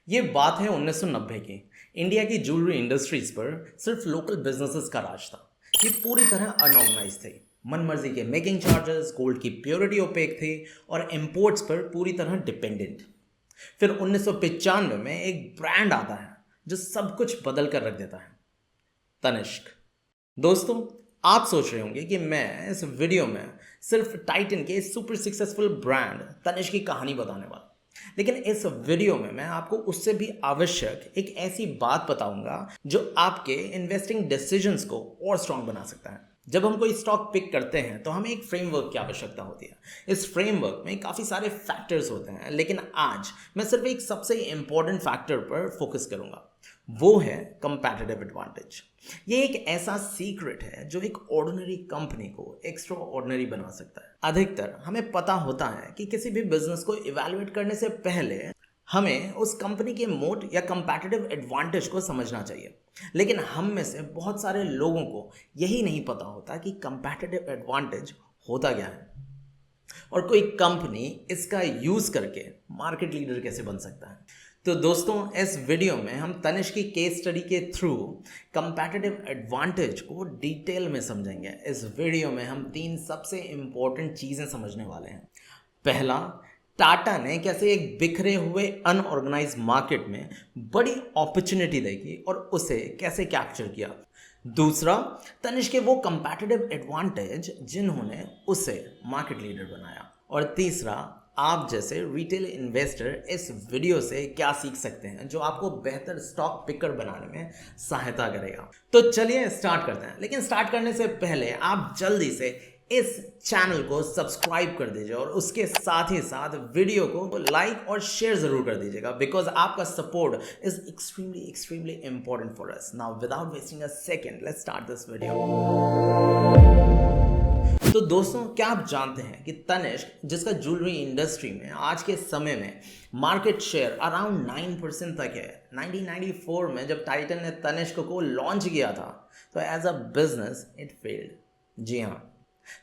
ये बात है 1990 की। इंडिया की ज्वेलरी इंडस्ट्रीज पर सिर्फ लोकल बिजनेसेस का राज था। ये पूरी तरह अनऑर्गेनाइज थे। मनमर्जी के मेकिंग चार्जेस, गोल्ड की प्योरिटी ओपेक थी और इंपोर्ट्स पर पूरी तरह डिपेंडेंट। फिर 1995 में एक ब्रांड आता है जो सब कुछ बदल कर रख देता है, तनिष्क। दोस्तों, आप सोच रहे होंगे कि मैं इस वीडियो में सिर्फ टाइटन के सुपर सक्सेसफुल ब्रांड तनिष्क की कहानी बताने वाला, लेकिन इस वीडियो में मैं आपको उससे भी आवश्यक एक ऐसी बात बताऊंगा जो आपके इन्वेस्टिंग डिसीजंस को और स्ट्रांग बना सकता है। जब हम कोई स्टॉक पिक करते हैं तो हमें एक फ्रेमवर्क की आवश्यकता होती है। इस फ्रेमवर्क में काफ़ी सारे फैक्टर्स होते हैं, लेकिन आज मैं सिर्फ एक सबसे इंपॉर्टेंट फैक्टर पर फोकस करूंगा। वो है कंपैटिटिव एडवांटेज। ये एक ऐसा सीक्रेट है जो एक ऑर्डिनरी कंपनी को एक्स्ट्रा ऑर्डिनरी बना सकता है। अधिकतर हमें पता होता है कि किसी भी बिजनेस को इवैल्यूएट करने से पहले हमें उस कंपनी के मोट या कंपैटिटिव एडवांटेज को समझना चाहिए, लेकिन हम में से बहुत सारे लोगों को यही नहीं पता होता कि कंपैटिटिव एडवांटेज होता क्या है और कोई कंपनी इसका यूज़ करके मार्केट लीडर कैसे बन सकता है। तो दोस्तों, इस वीडियो में हम तनिष्क की केस स्टडी के थ्रू कंपैटिटिव एडवांटेज को डिटेल में समझेंगे। इस वीडियो में हम 3 सबसे इंपॉर्टेंट चीज़ें समझने वाले हैं। पहला, टाटा ने कैसे एक बिखरे हुए अनऑर्गेनाइज मार्केट में बड़ी अपॉर्चुनिटी देखी और उसे कैसे कैप्चर किया। दूसरा, तनिष्क के वो कंपैटिटिव एडवांटेज जिन्होंने उसे मार्केट लीडर बनाया। और तीसरा, आप जैसे रिटेल इन्वेस्टर इस वीडियो से क्या सीख सकते हैं जो आपको बेहतर स्टॉक पिकर बनाने में सहायता करेगा। तो चलिए स्टार्ट करते हैं, लेकिन स्टार्ट करने से पहले आप जल्दी से इस चैनल को सब्सक्राइब कर दीजिए और उसके साथ ही साथ वीडियो को लाइक और शेयर जरूर कर दीजिएगा, बिकॉज आपका support is extremely important for us. Now without wasting a second, let's start this video. तो दोस्तों, क्या आप जानते हैं कि तनिष्क, जिसका ज्वेलरी इंडस्ट्री में आज के समय में मार्केट शेयर अराउंड 9% तक है, 1994 में जब टाइटन ने तनिष्क को लॉन्च किया था तो as a business it failed. जी हाँ,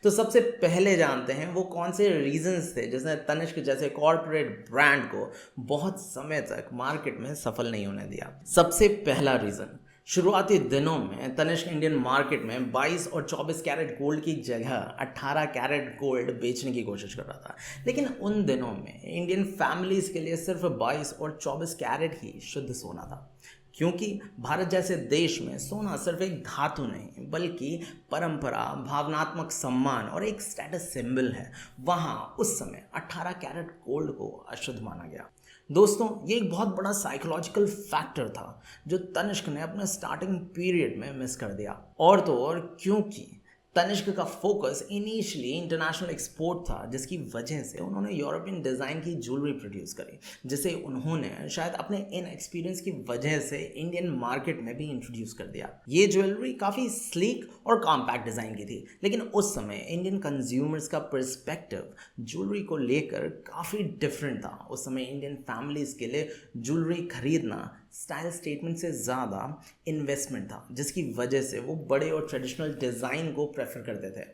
तो सबसे पहले जानते हैं वो कौन से रीजंस थे जिसने तनिष्क जैसे कॉर्पोरेट ब्रांड को बहुत समय तक मार्केट में सफल नहीं होने दिया। सबसे पहला रीजन, शुरुआती दिनों में तनिष्क इंडियन मार्केट में 22 और 24 कैरेट गोल्ड की जगह 18 कैरेट गोल्ड बेचने की कोशिश कर रहा था। लेकिन उन दिनों में इंडियन फैमिलीज के लिए सिर्फ 22 और 24 कैरेट ही शुद्ध सोना था, क्योंकि भारत जैसे देश में सोना सिर्फ एक धातु नहीं बल्कि परंपरा, भावनात्मक सम्मान और एक स्टेटस सिंबल है। वहाँ उस समय 18 कैरेट गोल्ड को अशुद्ध माना गया। दोस्तों, ये एक बहुत बड़ा साइकोलॉजिकल फैक्टर था जो तनिष्क ने अपने स्टार्टिंग पीरियड में मिस कर दिया। और तो और क्योंकि तनिष्क का फोकस इनिशियली इंटरनेशनल एक्सपोर्ट था, जिसकी वजह से उन्होंने यूरोपियन डिज़ाइन की ज्वेलरी प्रोड्यूस करी, जिसे उन्होंने शायद अपने इन एक्सपीरियंस की वजह से इंडियन मार्केट में भी इंट्रोड्यूस कर दिया। ये ज्वेलरी काफ़ी स्लीक और कॉम्पैक्ट डिज़ाइन की थी, लेकिन उस समय इंडियन कंज्यूमर्स का पर्सपेक्टिव ज्वेलरी को लेकर काफ़ी डिफरेंट था। उस समय इंडियन फैमिलीज़ के लिए ज्वेलरी खरीदना स्टाइल स्टेटमेंट से ज़्यादा इन्वेस्टमेंट था, जिसकी वजह से वो बड़े और ट्रेडिशनल डिज़ाइन को प्रेफर करते थे।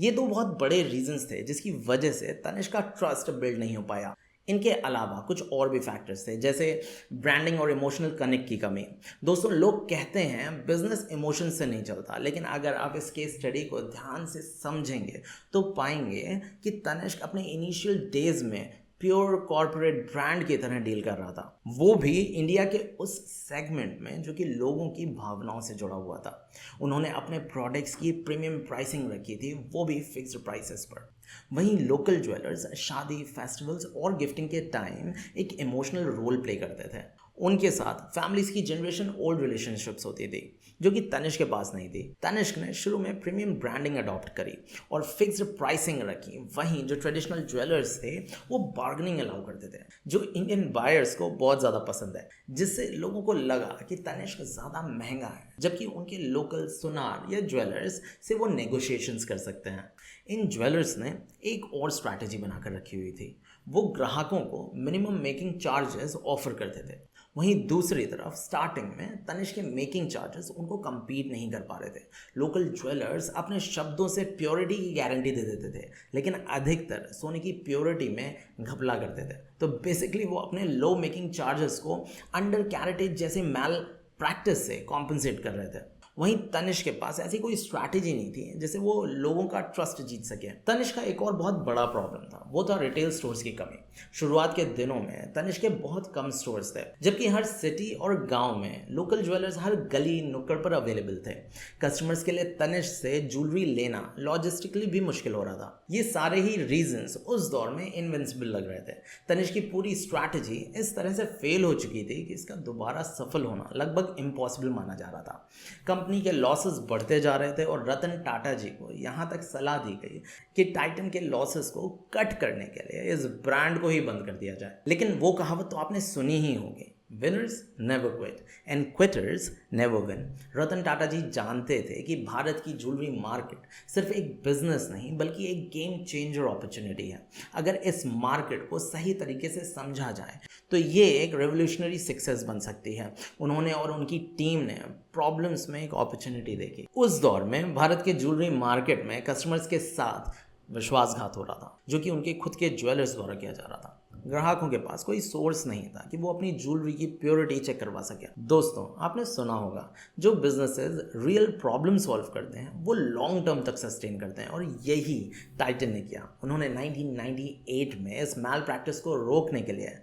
ये 2 बहुत बड़े रीजंस थे जिसकी वजह से तनिष्क का ट्रस्ट बिल्ड नहीं हो पाया। इनके अलावा कुछ और भी फैक्टर्स थे, जैसे ब्रांडिंग और इमोशनल कनेक्ट की कमी। दोस्तों, लोग कहते हैं बिजनेस इमोशन से नहीं चलता, लेकिन अगर आप इस केस स्टडी को ध्यान से समझेंगे तो पाएंगे कि तनिष्क अपने इनिशियल डेज में प्योर कॉर्पोरेट ब्रांड की तरह डील कर रहा था, वो भी इंडिया के उस सेगमेंट में जो कि लोगों की भावनाओं से जुड़ा हुआ था। उन्होंने अपने प्रोडक्ट्स की प्रीमियम प्राइसिंग रखी थी, वो भी फिक्स्ड प्राइसेस पर। वहीं लोकल ज्वेलर्स शादी, फेस्टिवल्स और गिफ्टिंग के टाइम एक इमोशनल रोल प्ले करते थे। उनके साथ फैमिलीज की जनरेशन ओल्ड रिलेशनशिप्स होती थी, जो कि तनिष्क के पास नहीं थी। तनिष्क ने शुरू में प्रीमियम ब्रांडिंग अडॉप्ट करी और फिक्स्ड प्राइसिंग रखी। वहीं जो ट्रेडिशनल ज्वेलर्स थे वो बार्गेनिंग अलाउ करते थे, जो इंडियन बायर्स को बहुत ज़्यादा पसंद है, जिससे लोगों को लगा कि तनिष्क ज़्यादा महंगा है, जबकि उनके लोकल सुनार या ज्वेलर्स से वो नेगोशिएशंस कर सकते हैं। इन ज्वेलर्स ने एक और स्ट्रैटेजी बनाकर रखी हुई थी। वो ग्राहकों को मिनिमम मेकिंग चार्जेस ऑफर करते थे। वहीं दूसरी तरफ स्टार्टिंग में तनिष्क के मेकिंग चार्जेस उनको compete नहीं कर पा रहे थे। लोकल ज्वेलर्स अपने शब्दों से प्योरिटी की गारंटी दे देते थे, लेकिन अधिकतर सोने की प्योरिटी में घपला करते थे। तो बेसिकली वो अपने लो मेकिंग चार्जेस को अंडर कैरेटेज जैसे मैल प्रैक्टिस से कॉम्पनसेट कर रहे थे। वहीं तनिष्क के पास ऐसी कोई स्ट्रैटेजी नहीं थी जिससे वो लोगों का ट्रस्ट जीत सके। तनिष्क का एक और बहुत बड़ा प्रॉब्लम था, वो था रिटेल स्टोर्स की कमी। शुरुआत के दिनों में तनिष्क के बहुत कम स्टोर्स थे, जबकि हर सिटी और गांव में लोकल ज्वेलर्स हर गली नुक्कड़ पर अवेलेबल थे। कस्टमर्स के लिए तनिष्क से ज्वेलरी लेना लॉजिस्टिकली भी मुश्किल हो रहा था। ये सारे ही रीजंस उस दौर में इनविंसिबल लग रहे थे। तनिष्क की पूरी स्ट्रैटेजी इस तरह से फेल हो चुकी थी कि इसका दोबारा सफल होना लगभग इम्पॉसिबल माना जा रहा था। कंपनी के लॉसेस बढ़ते जा रहे थे और रतन टाटा जी को यहाँ तक सलाह दी गई कि टाइटन के लॉसेस को कट करने के लिए इस ब्रांड को ही बंद कर दिया जाए। लेकिन वो कहावत तो आपने सुनी ही होगी, winners never quit and quitters never win. Ratan Tata ji जानते थे कि भारत की ज्वेलरी मार्केट सिर्फ एक बिजनेस नहीं बल्कि एक गेम चेंजर अपॉर्चुनिटी है। अगर इस मार्केट को सही तरीके से समझा जाए तो ये एक रेवोल्यूशनरी सक्सेस बन सकती है। उन्होंने और उनकी टीम ने प्रॉब्लम्स में एक अपॉर्चुनिटी देखी। उस दौर में भारत के ज्वेलरी मार्केट में कस्टमर्स के साथ विश्वासघात हो रहा था, जो कि उनके खुद के ज्वेलर्स द्वारा किया जा रहा था। ग्राहकों के पास कोई सोर्स नहीं था कि वो अपनी ज्वेलरी की प्योरिटी चेक करवा सके। दोस्तों, आपने सुना होगा जो बिजनेसेस रियल प्रॉब्लम सॉल्व करते हैं वो लॉन्ग टर्म तक सस्टेन करते हैं, और यही टाइटन ने किया। उन्होंने 1998 में इस मैल प्रैक्टिस को रोकने के लिए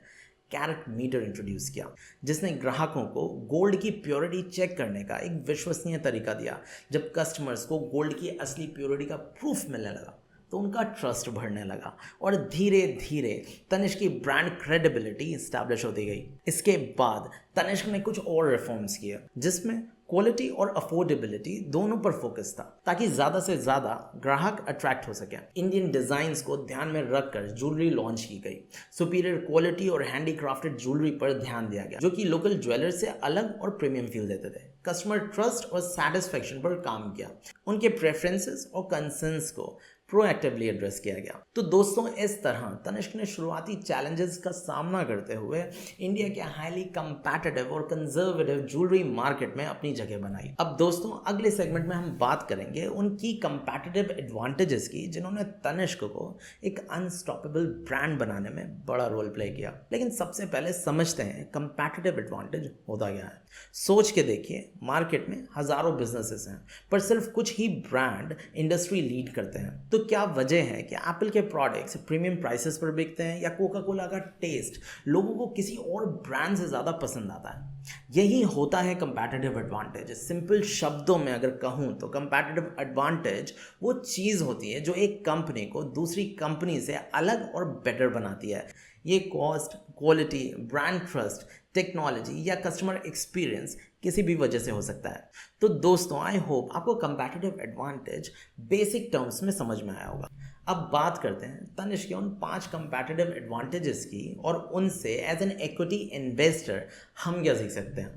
कैरेट मीटर इंट्रोड्यूस किया, जिसने ग्राहकों को गोल्ड की प्योरिटी चेक करने का एक विश्वसनीय तरीका दिया। जब कस्टमर्स को गोल्ड की असली प्योरिटी का प्रूफ मिलने लगा तो उनका ट्रस्ट बढ़ने लगा और धीरे धीरे तनिष्क की ब्रांड क्रेडिबिलिटी इस्टेब्लिश होती गई। इसके बाद तनिष्क ने कुछ और रिफॉर्म्स किए जिसमें क्वालिटी और अफोर्डेबिलिटी दोनों पर फोकस था, ताकि ज़्यादा से ज़्यादा ग्राहक अट्रैक्ट हो सके। इंडियन डिज़ाइंस को ध्यान में रखकर ज्वेलरी लॉन्च की गई। सुपीरियर क्वालिटी और हैंडीक्राफ्टेड ज्वेलरी पर ध्यान दिया गया, जो कि लोकल ज्वेलर से अलग और प्रीमियम फील देते थे। कस्टमर ट्रस्ट और सेटिस्फेक्शन पर काम किया। उनके प्रेफरेंसेस और कंसर्न्स को प्रोएक्टिवली एड्रेस किया गया। तो दोस्तों, इस तरह तनिष्क ने शुरुआती चैलेंजेस का सामना करते हुए इंडिया के हाईली कंपैटिटिव और कंजर्वेटिव ज्वेलरी मार्केट में अपनी जगह बनाई। अब दोस्तों, अगले सेगमेंट में हम बात करेंगे उनकी कंपैटिटिव एडवांटेजेस की, जिन्होंने तनिष्क को एक अनस्टॉपेबल ब्रांड बनाने में बड़ा रोल प्ले किया। लेकिन सबसे पहले समझते हैं कंपैटिटिव एडवांटेज होता क्या है। सोच के देखिए, मार्केट में हजारों बिजनेसेस हैं पर सिर्फ कुछ ही ब्रांड इंडस्ट्री लीड करते हैं। तो क्या वजह है कि एप्पल के प्रोडक्ट्स प्रीमियम प्राइसेस पर बिकते हैं, या कोका कोला का टेस्ट लोगों को किसी और ब्रांड से ज़्यादा पसंद आता है? यही होता है कंपैटिटिव एडवांटेज। सिंपल शब्दों में अगर कहूँ तो कंपैटिटिव एडवांटेज वो चीज़ होती है जो एक कंपनी को दूसरी कंपनी से अलग और बेटर बनाती है। ये cost, quality, brand trust, technology या कस्टमर एक्सपीरियंस किसी भी वजह से हो सकता है। तो दोस्तों, आई होप आपको कंपैटिटिव एडवांटेज बेसिक टर्म्स में समझ में आया होगा। अब बात करते हैं तनिष्क के उन 5 कंपैटिटिव एडवांटेजेस की, और उनसे एज एन इक्विटी इन्वेस्टर हम क्या सीख सकते हैं।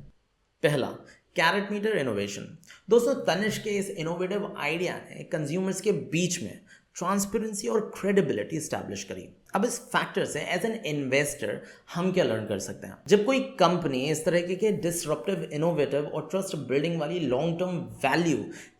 पहला, कैरेट मीटर इनोवेशन। दोस्तों, तनिष्क के इस इनोवेटिव आइडिया ने कंज्यूमर्स के बीच में ट्रांसपेरेंसी और क्रेडिबिलिटी स्टैब्लिश करी। अब इस फैक्टर से एज एन इन्वेस्टर हम क्या लर्न कर सकते हैं। जब कोई कंपनी इस तरह के डिसरप्टिव, इनोवेटिव और ट्रस्ट बिल्डिंग वाली लॉन्ग टर्म वैल्यू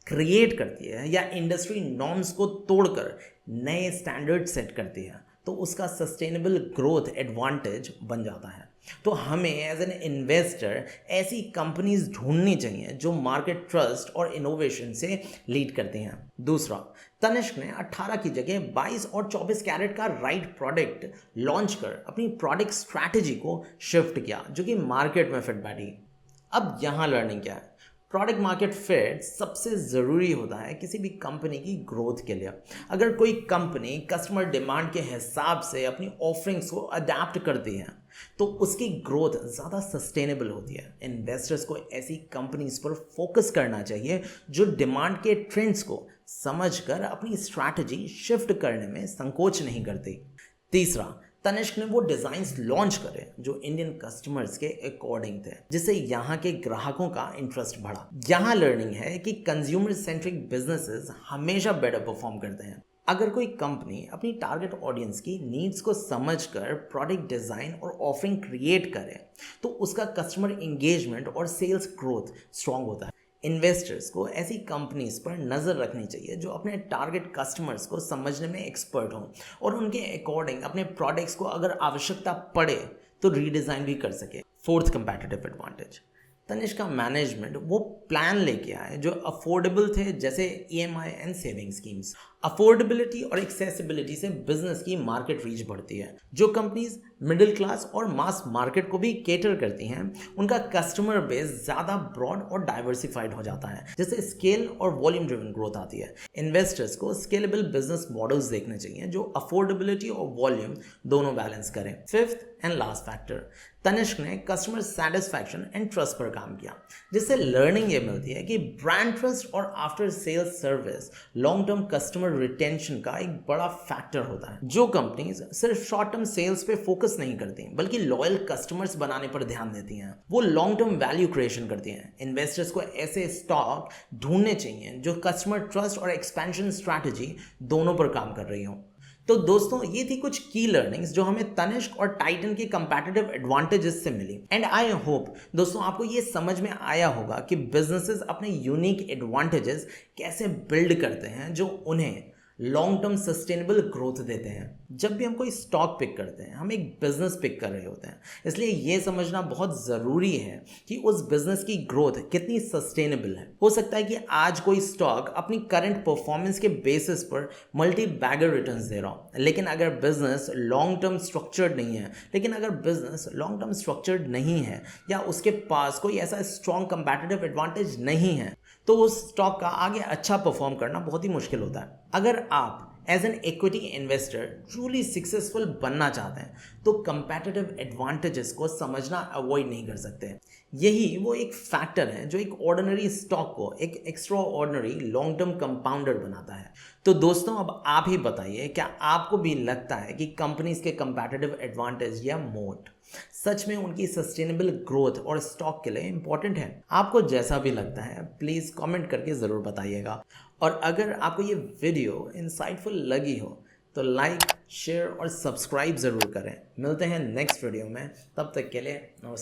क्रिएट करती है या इंडस्ट्री नॉर्म्स को तोड़कर नए स्टैंडर्ड सेट करती है, तो उसका सस्टेनेबल ग्रोथ एडवांटेज बन जाता है। तो हमें एज एन इन्वेस्टर ऐसी कंपनीज ढूंढनी चाहिए जो मार्केट ट्रस्ट और इनोवेशन से लीड करती हैं। दूसरा, तनिष्क ने 18 की जगह 22 और 24 कैरेट का राइट प्रोडक्ट लॉन्च कर अपनी प्रोडक्ट स्ट्रैटेजी को शिफ्ट किया, जो कि मार्केट में फिट बैठी। अब यहाँ लर्निंग क्या है। प्रोडक्ट मार्केट फिट सबसे ज़रूरी होता है किसी भी कंपनी की ग्रोथ के लिए। अगर कोई कंपनी कस्टमर डिमांड के हिसाब से अपनी ऑफरिंग्स को अडेप्ट करती है तो उसकी ग्रोथ ज़्यादा सस्टेनेबल होती है। इन्वेस्टर्स को ऐसी कंपनीज पर फोकस करना चाहिए जो डिमांड के ट्रेंड्स को समझकर अपनी स्ट्रैटेजी शिफ्ट करने में संकोच नहीं करती। तीसरा, तनिष्क ने वो डिज़ाइंस लॉन्च करे जो इंडियन कस्टमर्स के अकॉर्डिंग थे, जिससे यहाँ के ग्राहकों का इंटरेस्ट बढ़ा। यहाँ लर्निंग है कि कंज्यूमर सेंट्रिक बिजनेसेस हमेशा बेटर परफॉर्म करते हैं। अगर कोई कंपनी अपनी टारगेट ऑडियंस की नीड्स को समझकर प्रोडक्ट डिज़ाइन और ऑफरिंग क्रिएट करे तो उसका कस्टमर इंगेजमेंट और सेल्स ग्रोथ स्ट्रांग होता है। इन्वेस्टर्स को ऐसी कंपनीज पर नज़र रखनी चाहिए जो अपने टारगेट कस्टमर्स को समझने में एक्सपर्ट हों और उनके अकॉर्डिंग अपने प्रोडक्ट्स को अगर आवश्यकता पड़े तो रीडिज़ाइन भी कर सके। फोर्थ कंपैटिटिव एडवांटेज, तनिष्क का मैनेजमेंट वो प्लान लेके आए जो अफोर्डेबल थे, जैसे EMI and saving schemes. Affordability और एक्सेसिबिलिटी से बिजनेस की मार्केट रीच बढ़ती है। जो कंपनीज मिडिल क्लास और मास मार्केट को भी केटर करती हैं उनका कस्टमर बेस ज़्यादा ब्रॉड और डाइवर्सिफाइड हो जाता है, जिससे स्केल और वॉल्यूम ड्रिवन ग्रोथ आती है। इन्वेस्टर्स को स्केलेबल बिजनेस मॉडल्स देखने चाहिए जो अफोर्डेबिलिटी और वॉल्यूम दोनों बैलेंस करें। Fifth and last factor, Tanishq ने कस्टमर सेटिस्फैक्शन एंड ट्रस्ट पर काम किया, जिससे लर्निंग ये मिलती है कि ब्रांड ट्रस्ट और after sales service long term customer retention का एक बड़ा फैक्टर होता है। जो कंपनीज सिर्फ शॉर्ट टर्म सेल्स पे फोकस नहीं करती बल्कि लॉयल कस्टमर्स बनाने पर ध्यान देती हैं, वो लॉन्ग टर्म वैल्यू क्रिएशन करती हैं। इन्वेस्टर्स को ऐसे स्टॉक ढूंढने चाहिए जो कस्टमर ट्रस्ट और एक्सपेंशन स्ट्रैटेजी दोनों पर काम कर रही हो। तो दोस्तों ये थी कुछ की लर्निंग्स जो हमें तनिष्क और टाइटन के कंपैटिटिव एडवांटेजेस से मिली। एंड आई होप दोस्तों आपको ये समझ में आया होगा कि बिजनेसेस अपने यूनिक एडवांटेजेस कैसे बिल्ड करते हैं जो उन्हें लॉन्ग टर्म सस्टेनेबल ग्रोथ देते हैं। जब भी हम कोई स्टॉक पिक करते हैं हम एक बिजनेस पिक कर रहे होते हैं, इसलिए ये समझना बहुत ज़रूरी है कि उस बिजनेस की ग्रोथ कितनी सस्टेनेबल है। हो सकता है कि आज कोई स्टॉक अपनी करंट परफॉर्मेंस के बेसिस पर मल्टी बैगर रिटर्न्स दे रहा हो, लेकिन अगर बिजनेस लॉन्ग टर्म स्ट्रक्चर्ड नहीं है या उसके पास कोई ऐसा स्ट्रॉन्ग कंपैटिटिव एडवांटेज नहीं है तो उस स्टॉक का आगे अच्छा परफॉर्म करना बहुत ही मुश्किल होता है। अगर आप as an equity investor truly successful बनना चाहते हैं तो कंपैटिटिव एडवांटेजेस को समझना अवॉइड नहीं कर सकते। यही वो एक फैक्टर है जो एक ऑर्डिनरी स्टॉक को एक extra ordinary long term compounder बनाता है। तो दोस्तों अब आप ही बताइए, क्या आपको भी लगता है कि कंपनीज के कंपैटिटिव एडवांटेज या मोट सच में उनकी सस्टेनेबल ग्रोथ और स्टॉक के लिए इंपॉर्टेंट है? आपको जैसा भी लगता है प्लीज़ कमेंट करके ज़रूर बताइएगा। और अगर आपको ये वीडियो इंसाइटफुल लगी हो तो लाइक, शेयर और सब्सक्राइब ज़रूर करें। मिलते हैं नेक्स्ट वीडियो में, तब तक के लिए नमस्कार।